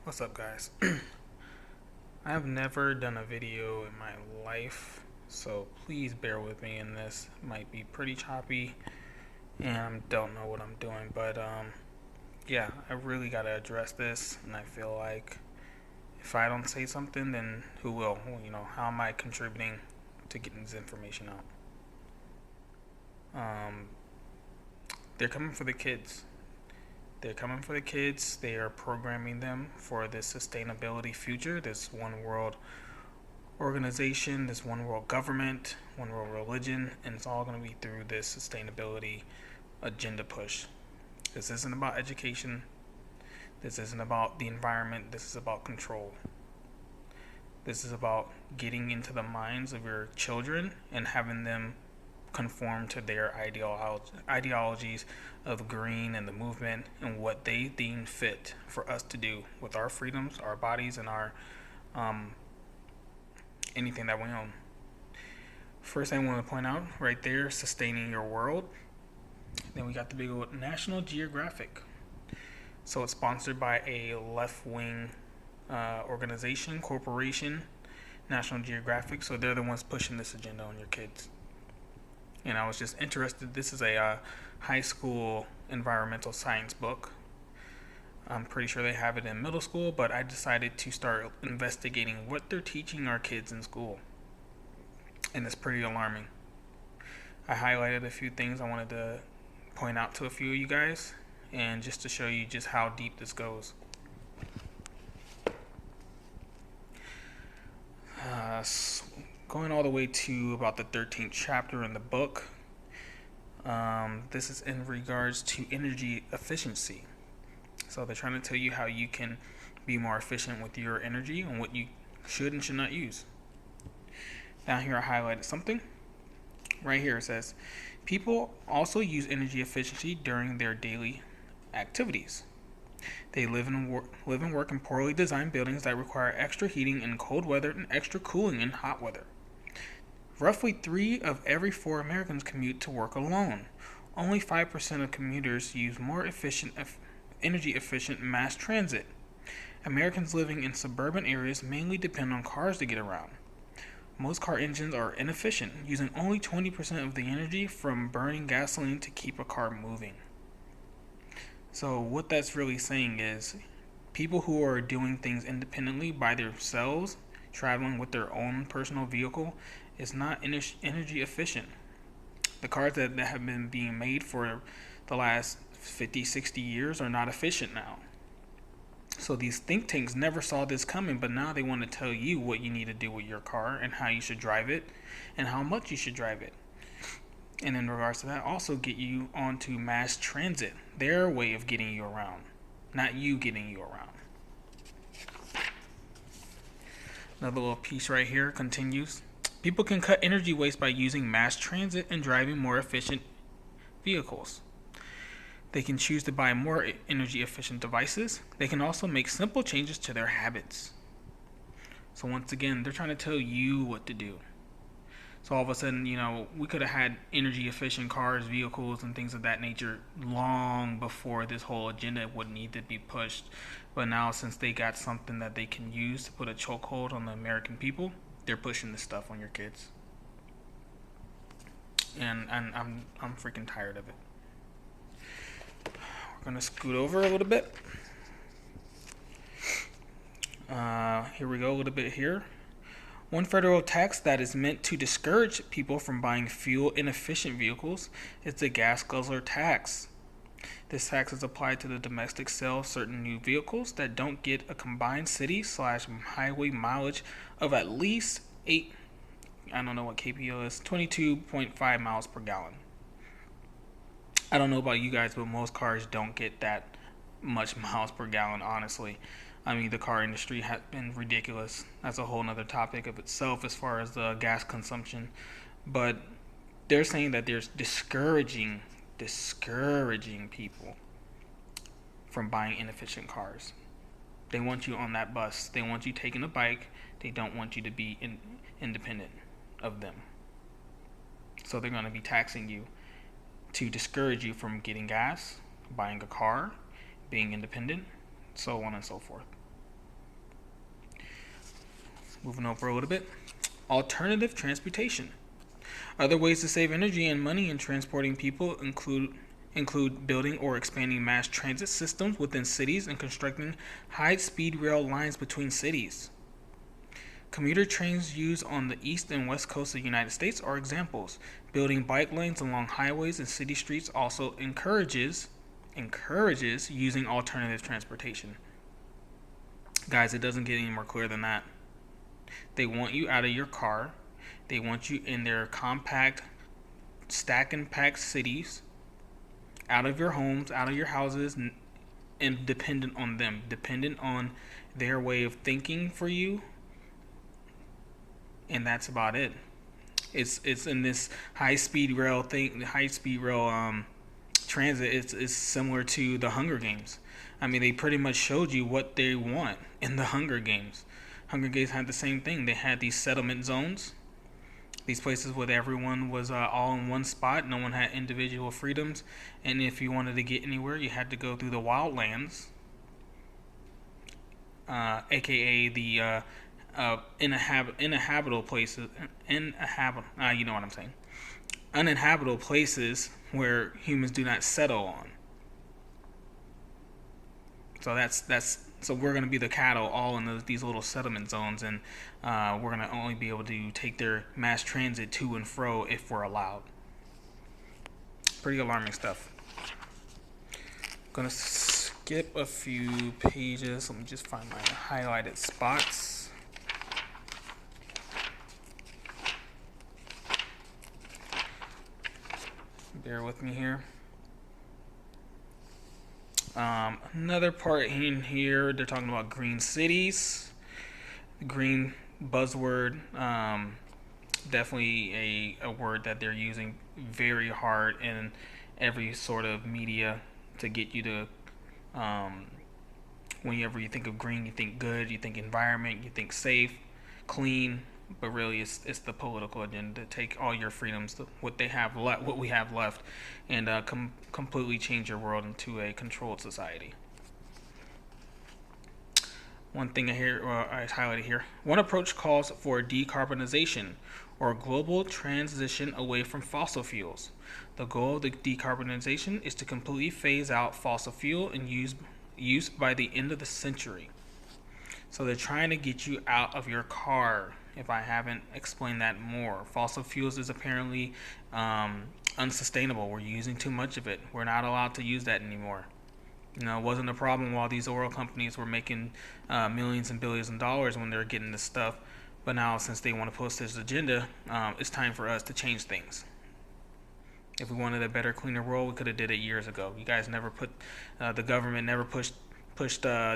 What's up, guys? I have never done a video in my life, so please bear with me in this. It might be pretty choppy, and I don't know what I'm doing, but yeah, I really gotta address this, and I feel like if I don't say something, then who will? How am I contributing to getting this information out? Um, they're coming for the kids. They're coming for the kids. They are programming them for this sustainability future, this one world organization, this one world government, one world religion, and it's all going to be through this sustainability agenda push. This isn't about education. This isn't about the environment. This is about control. This is about getting into the minds of your children and having them conform to their ideologies of green and the movement and what they deem fit for us to do with our freedoms, our bodies, and our um, anything that we own. First, I want to point out right there, sustaining your world. Then we got the big old National Geographic. So it's sponsored by a left-wing organization, corporation, National Geographic. So they're the ones pushing this agenda on your kids. And I was just interested. This is a high school environmental science book. I'm pretty sure they have it in middle school, but I decided to start investigating what they're teaching our kids in school. And it's pretty alarming. I highlighted a few things I wanted to point out to a few of you guys, and just to show you just how deep this goes. Going all the way to about the 13th chapter in the book. This is in regards to energy efficiency. So they're trying to tell you how you can be more efficient with your energy and what you should and should not use. Down here I highlighted something. Right here it says, people also use energy efficiency during their daily activities. They live and work in poorly designed buildings that require extra heating in cold weather and extra cooling in hot weather. Roughly 3 of every 4 Americans commute to work alone. Only 5% of commuters use more energy efficient mass transit. Americans living in suburban areas mainly depend on cars to get around. Most car engines are inefficient, using only 20% of the energy from burning gasoline to keep a car moving. So what that's really saying is people who are doing things independently by themselves, traveling with their own personal vehicle, is not energy efficient. The cars that have been being made for the last 50, 60 years are not efficient now. So these think tanks never saw this coming, but now they want to tell you what you need to do with your car and how you should drive it and how much you should drive it. And in regards to that, also get you onto mass transit, their way of getting you around, not you getting you around. Another little piece right here continues. People can cut energy waste by using mass transit and driving more efficient vehicles. They can choose to buy more energy efficient devices. They can also make simple changes to their habits. So once again, they're trying to tell you what to do. So all of a sudden, we could have had energy efficient cars, vehicles, and things of that nature long before this whole agenda would need to be pushed. But now, since they got something that they can use to put a chokehold on the American people, they're pushing this stuff on your kids. And I'm freaking tired of it. We're gonna scoot over a little bit. Here we go, a little bit here. One federal tax that is meant to discourage people from buying fuel-inefficient vehicles is the gas guzzler tax. This tax is applied to the domestic sale of certain new vehicles that don't get a combined city/highway mileage of at least 22.5 miles per gallon. I don't know about you guys, but most cars don't get that much miles per gallon, honestly. I mean, the car industry has been ridiculous. That's a whole nother topic of itself as far as the gas consumption. But they're saying that they're discouraging people from buying inefficient cars. They want you on that bus. They want you taking a bike. They don't want you to be independent of them. So they're going to be taxing you to discourage you from getting gas, buying a car, being independent, so on and so forth. Moving over a little bit. Alternative transportation. Other ways to save energy and money in transporting people include building or expanding mass transit systems within cities and constructing high-speed rail lines between cities. Commuter trains used on the east and west coast of the United States are examples. Building bike lanes along highways and city streets also encourages using alternative transportation. Guys, it doesn't get any more clear than that. They want you out of your car. They want you in their compact, stack and packed cities, out of your homes, out of your houses, and dependent on them, dependent on their way of thinking for you. And that's about it. It's in this high speed rail thing, transit. It's similar to the Hunger Games. I mean, they pretty much showed you what they want in the Hunger Games. Hunger Games had the same thing. They had these settlement zones, these places where everyone was all in one spot. No one had individual freedoms, and if you wanted to get anywhere, you had to go through the wildlands, aka the uninhabitable places. You know what I'm saying? Uninhabitable places where humans do not settle on. So we're going to be the cattle all in these little settlement zones, and we're going to only be able to take their mass transit to and fro if we're allowed. Pretty alarming stuff. Going to skip a few pages. Let me just find my highlighted spots. Bear with me here. Another part in here, they're talking about green cities. The green buzzword, definitely a word that they're using very hard in every sort of media to get you to, whenever you think of green, you think good, you think environment, you think safe, clean, but really it's the political agenda to take all your freedoms, what we have left, and completely change your world into a controlled society. One thing I highlighted here. One approach calls for decarbonization, or global transition away from fossil fuels. The goal of the decarbonization is to completely phase out fossil fuel and use by the end of the century. So they're trying to get you out of your car. If I haven't explained that more, fossil fuels is apparently unsustainable. We're using too much of it. We're not allowed to use that anymore. You know, it wasn't a problem while these oil companies were making millions and billions of dollars when they were getting this stuff. But now, since they want to push this agenda, it's time for us to change things. If we wanted a better, cleaner world, we could have did it years ago. You guys never the government never pushed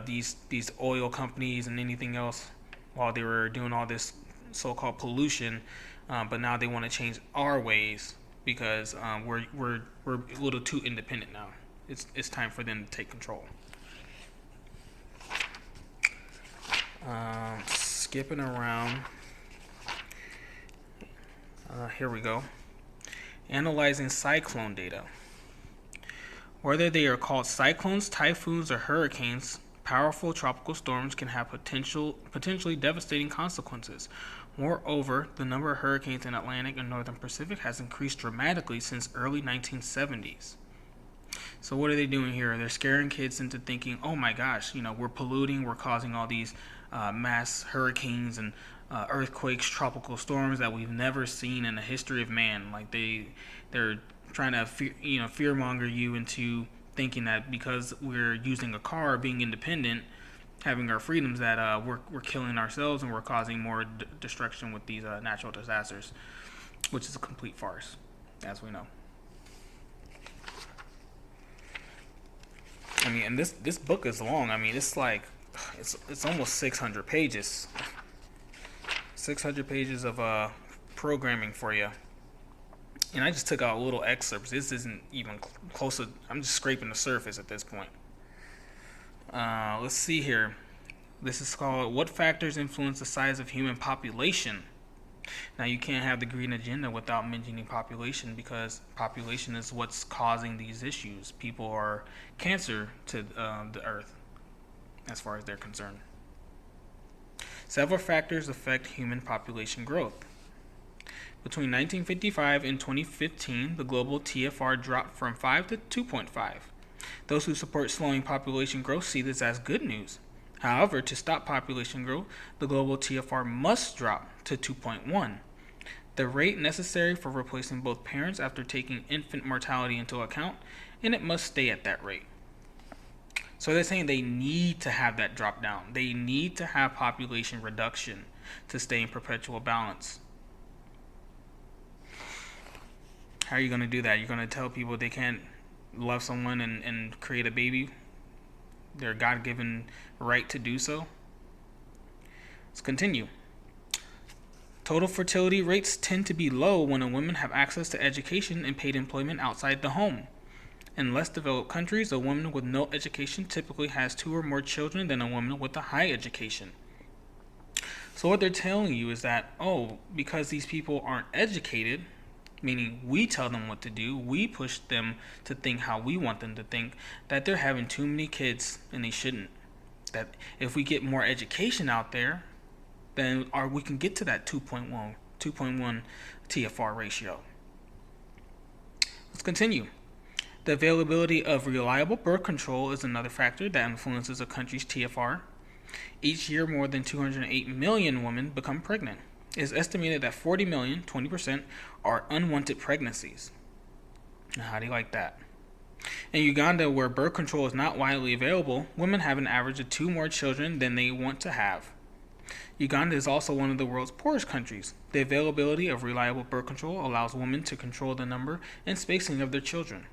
these oil companies and anything else while they were doing all this so-called pollution. But now they want to change our ways because we're a little too independent now. It's time for them to take control. Skipping around. Here we go. Analyzing cyclone data. Whether they are called cyclones, typhoons, or hurricanes, powerful tropical storms can have potentially devastating consequences. Moreover, the number of hurricanes in Atlantic and Northern Pacific has increased dramatically since early 1970s. So what are they doing here? They're scaring kids into thinking, oh my gosh, we're polluting, we're causing all these mass hurricanes and earthquakes, tropical storms that we've never seen in the history of man. Like they're trying to fearmonger you into thinking that because we're using a car, being independent, having our freedoms, that we're killing ourselves and we're causing more destruction with these natural disasters, which is a complete farce, as we know. I mean, and this book is long. I mean, it's almost 600 pages. 600 pages of programming for you. And I just took out little excerpts. This isn't even close to, I'm just scraping the surface at this point. Let's see here. This is called What Factors Influence the Size of Human Population? Now, you can't have the green agenda without mentioning population, because population is what's causing these issues. People are cancer to the earth, as far as they're concerned. Several factors affect human population growth. Between 1955 and 2015, the global TFR dropped from 5 to 2.5. Those who support slowing population growth see this as good news. However, to stop population growth, the global TFR must drop to 2.1. The rate necessary for replacing both parents after taking infant mortality into account, and it must stay at that rate. So they're saying they need to have that drop down. They need to have population reduction to stay in perpetual balance. How are you going to do that? You're going to tell people they can't love someone and create a baby? Their God-given right to do so? Let's continue. Total fertility rates tend to be low when women have access to education and paid employment outside the home. In less developed countries, a woman with no education typically has 2 or more children than a woman with a high education. So what they're telling you is that, because these people aren't educated, meaning we tell them what to do, we push them to think how we want them to think, that they're having too many kids and they shouldn't. That if we get more education out there, then we can get to that 2.1 TFR ratio. Let's continue. The availability of reliable birth control is another factor that influences a country's TFR. Each year, more than 208 million women become pregnant. It is estimated that 40 million, 20%, are unwanted pregnancies. Now, how do you like that? In Uganda, where birth control is not widely available, women have an average of 2 more children than they want to have. Uganda is also one of the world's poorest countries. The availability of reliable birth control allows women to control the number and spacing of their children.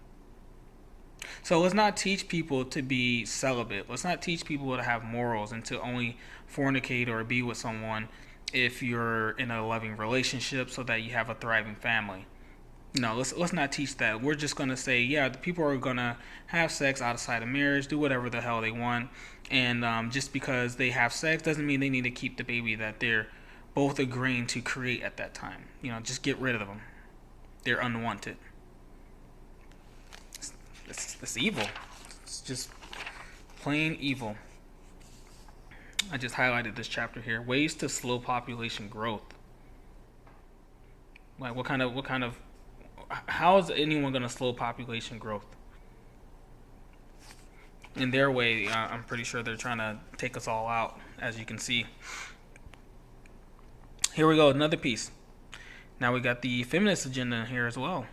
So let's not teach people to be celibate. Let's not teach people to have morals and to only fornicate or be with someone if you're in a loving relationship so that you have a thriving family. No, let's not teach that. We're just going to say, the people are going to have sex outside of marriage, do whatever the hell they want. And just because they have sex doesn't mean they need to keep the baby that they're both agreeing to create at that time. Just get rid of them. They're unwanted. It's evil. It's just plain evil. I just highlighted this chapter here. Ways to slow population growth. Like how is anyone going to slow population growth? In their way, I'm pretty sure they're trying to take us all out, as you can see. Here we go, another piece. Now we got the feminist agenda here as well.